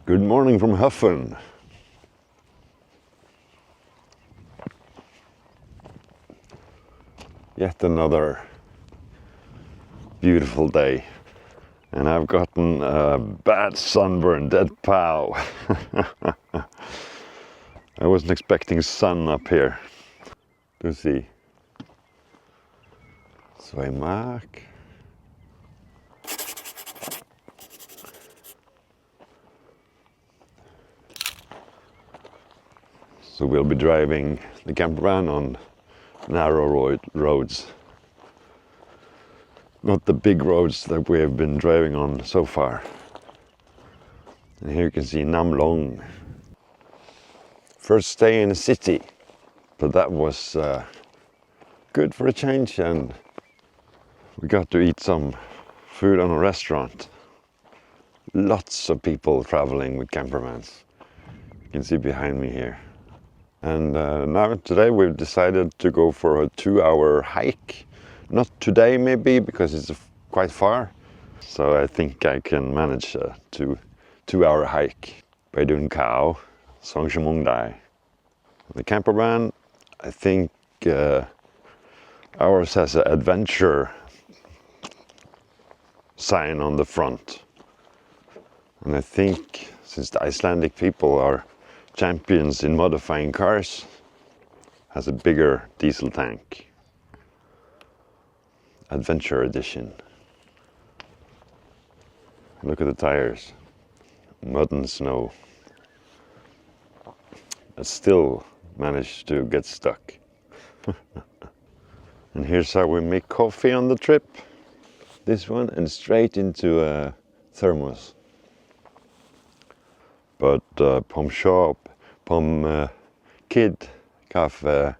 Good morning from Huffen. Yet another beautiful day. And I've gotten a bad sunburn, dead pow. I wasn't expecting sun up here. To see. Sveimark. So we'll be driving the camper van on narrow roads. Not the big roads that we have been driving on so far. And here you can see Nam Long. First day in the city, but that was good for a change, and we got to eat some food on a restaurant. Lots of people traveling with camper vans. You can see behind me here. And now today we've decided to go for a 2-hour hike. Not today maybe, because it's quite far. So I think I can manage a 2-hour hike by doing cow, Songshimongdai. The camper van, I think ours has an adventure sign on the front. And I think since the Icelandic people are champions in modifying cars, has a bigger diesel tank. Adventure edition. Look at the tires. Mud and snow. I still managed to get stuck. And here's how we make coffee on the trip. This one, and straight into a thermos. But pom shop, pom kid cafe,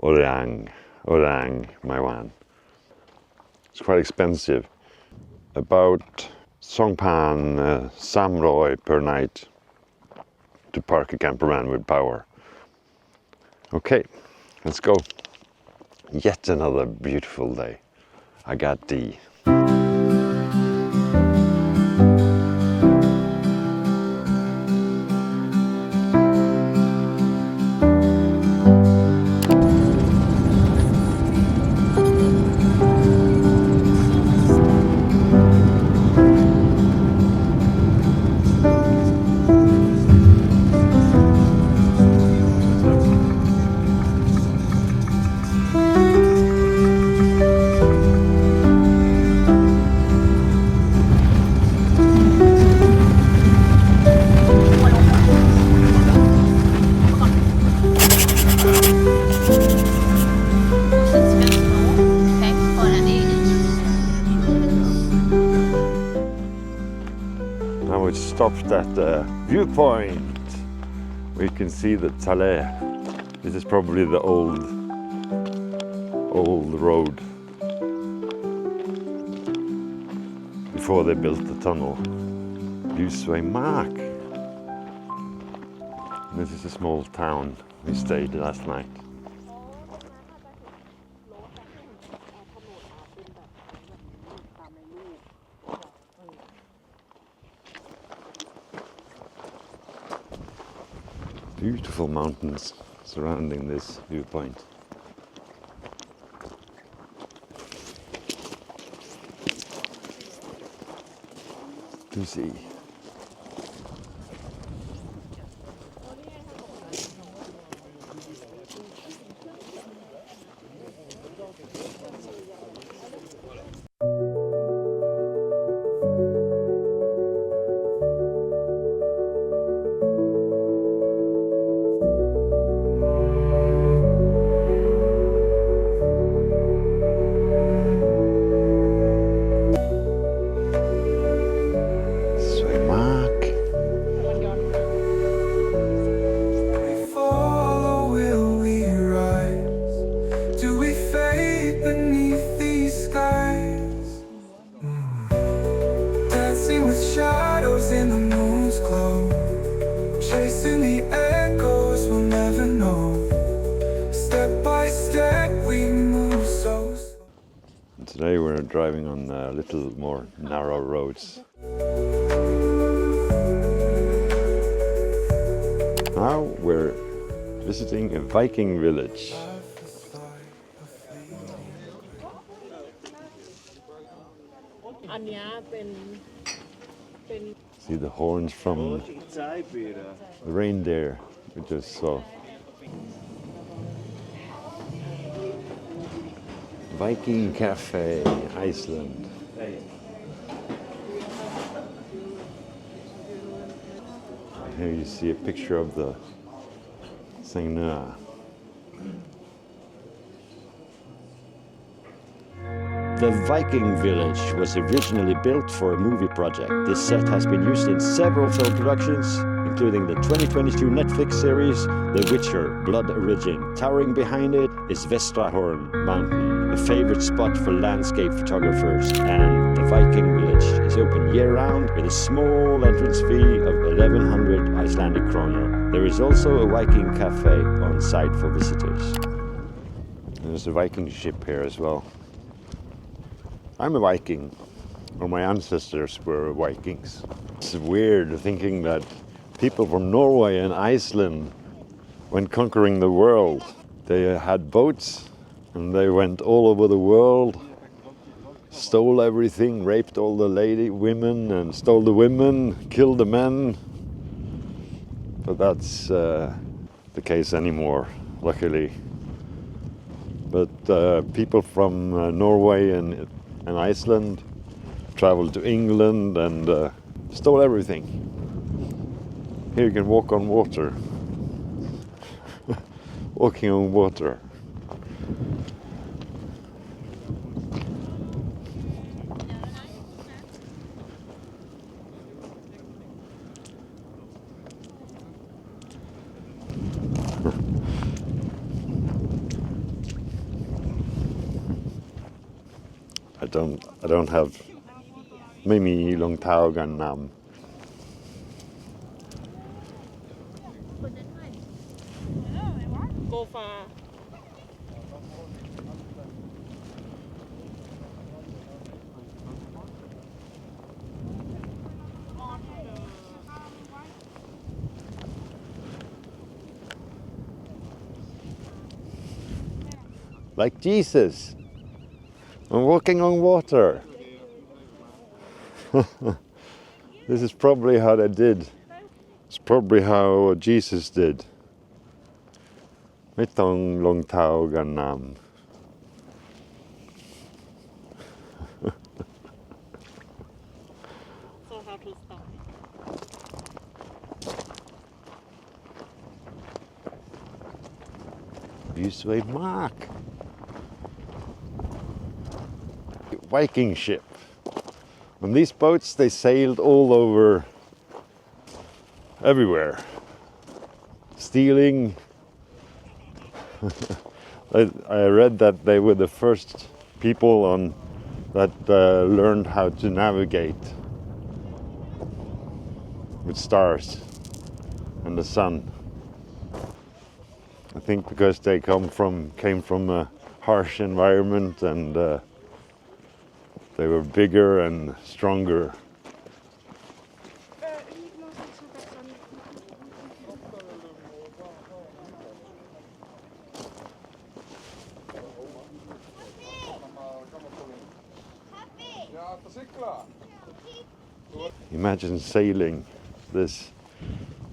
orang, my one. It's quite expensive. About Songpan Samroy per night to park a camper van with power. Okay, let's go. Yet another beautiful day. I got D. Now we stopped at the viewpoint. We can see the Tale. This is probably the old road before they built the tunnel. Sveimark. This is a small town we stayed last night. Beautiful mountains surrounding this viewpoint. To see. Today we're driving on a little more narrow roads. now we're visiting a Viking village. See the horns from the reindeer we just saw. Viking Cafe, Iceland. Here you see a picture of the Sagna. The Viking Village was originally built for a movie project. This set has been used in several film productions, including the 2022 Netflix series The Witcher: Blood Origin. Towering behind it is Vestrahorn Mountain, a favorite spot for landscape photographers, and the Viking Village is open year-round with a small entrance fee of 1100 Icelandic kroner. There is also a Viking Cafe on site for visitors. There's a Viking ship here as well. I'm a Viking, or my ancestors were Vikings. It's weird thinking that people from Norway and Iceland went conquering the world. They had boats and they went all over the world, stole everything, raped all the women and stole the women, killed the men. But that's the case anymore, luckily. But people from Norway and Iceland traveled to England and stole everything. Here you can walk on water. Walking on water. I don't have Mimi Long Tao Gan Nam. Go far. Like Jesus. I'm walking on water. This is probably how they did. It's probably how Jesus did. Mitong Long Tao Gan Nam. So how to stop? Busway Mark. Viking ship. On these boats they sailed all over, everywhere, stealing. I read that they were the first people that learned how to navigate with stars and the sun. I think because they came from a harsh environment and they were bigger and stronger. Imagine sailing this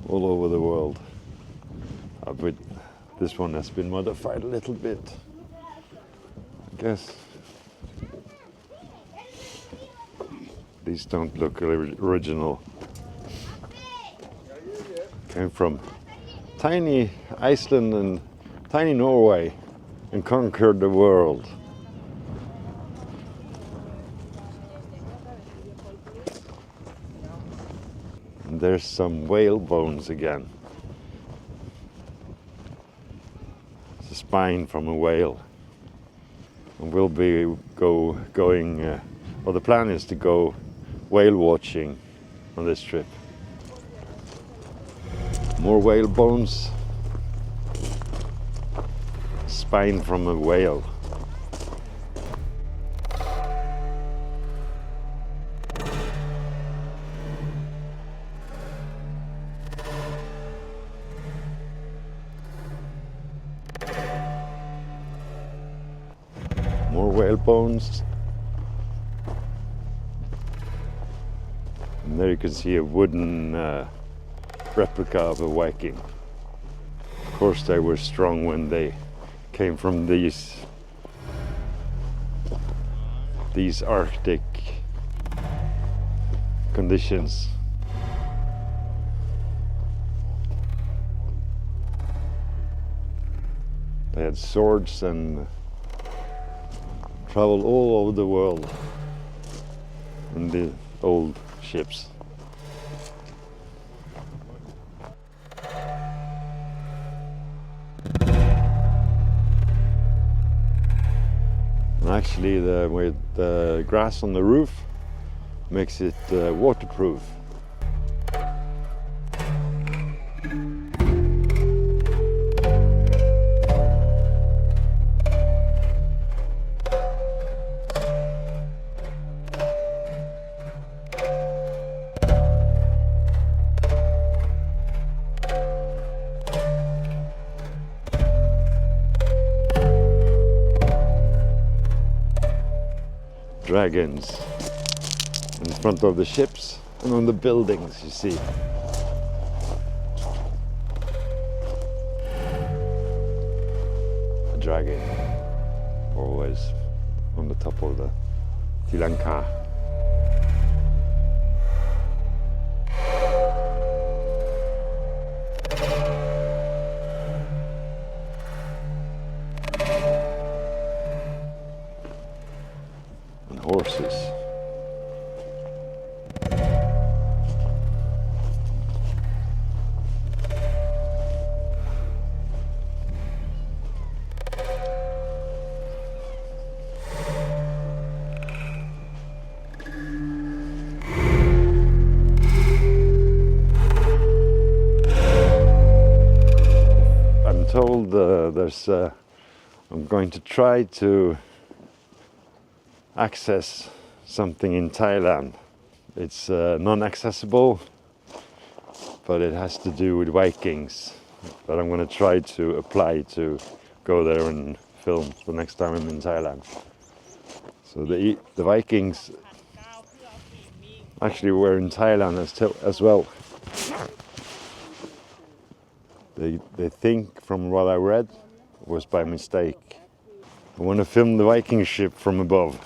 all over the world. But this one has been modified a little bit, I guess. These don't look original. Came from tiny Iceland and tiny Norway and conquered the world. And there's some whale bones again. It's a spine from a whale. And we'll be going. Well, the plan is to go whale watching on this trip. More whale bones. Spine from a whale. whale bones. And there you can see a wooden replica of a Viking. Of course they were strong when they came from these Arctic conditions. They had swords and traveled all over the world in the old ships. And actually, with the grass on the roof makes it waterproof. Dragons in front of the ships and on the buildings, you see. A dragon always on the top of the Tilanka. Horses. I'm told I'm going to try to access something in Thailand. It's non-accessible, but it has to do with Vikings. But I'm going to try to apply to go there and film the next time I'm in Thailand. So the Vikings actually were in Thailand as well. They think, from what I read, it was by mistake. I want to film the Viking ship from above.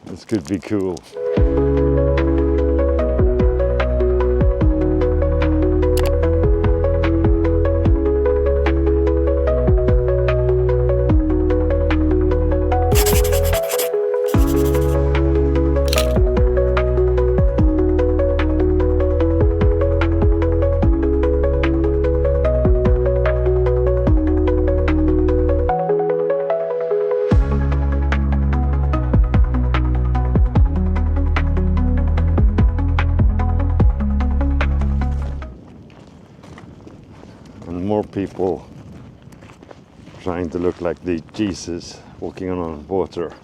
This could be cool. And more people trying to look like the Jesus walking on water.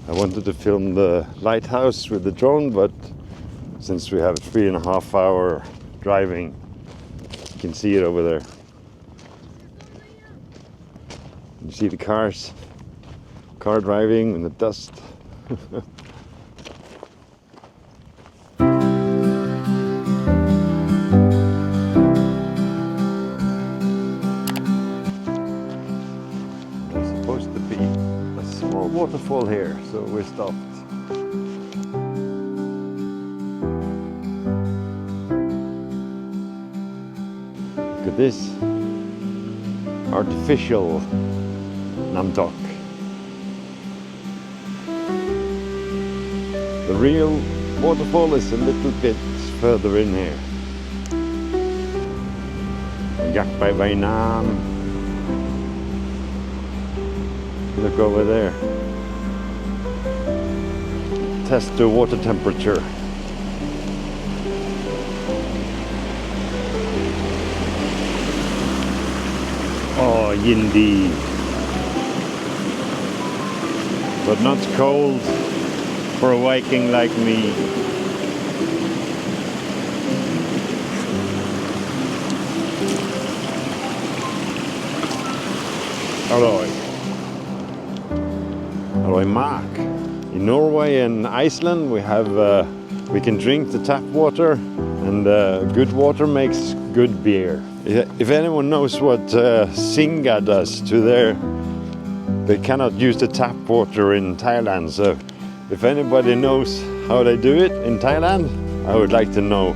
I wanted to film the lighthouse with the drone, but since we have a 3.5 hour driving, you can see it over there. You see the car driving in the dust. Waterfall here, so we stopped. Look at this artificial Namtok. The real waterfall is a little bit further in here. Yak by Vainam. Look over there. Test the water temperature. Oh, Yindi. But not cold for a Viking like me. Alloy Mark. In Norway and Iceland we can drink the tap water, and good water makes good beer. If anyone knows what Singa does to they cannot use the tap water in Thailand, so if anybody knows how they do it in Thailand, I would like to know.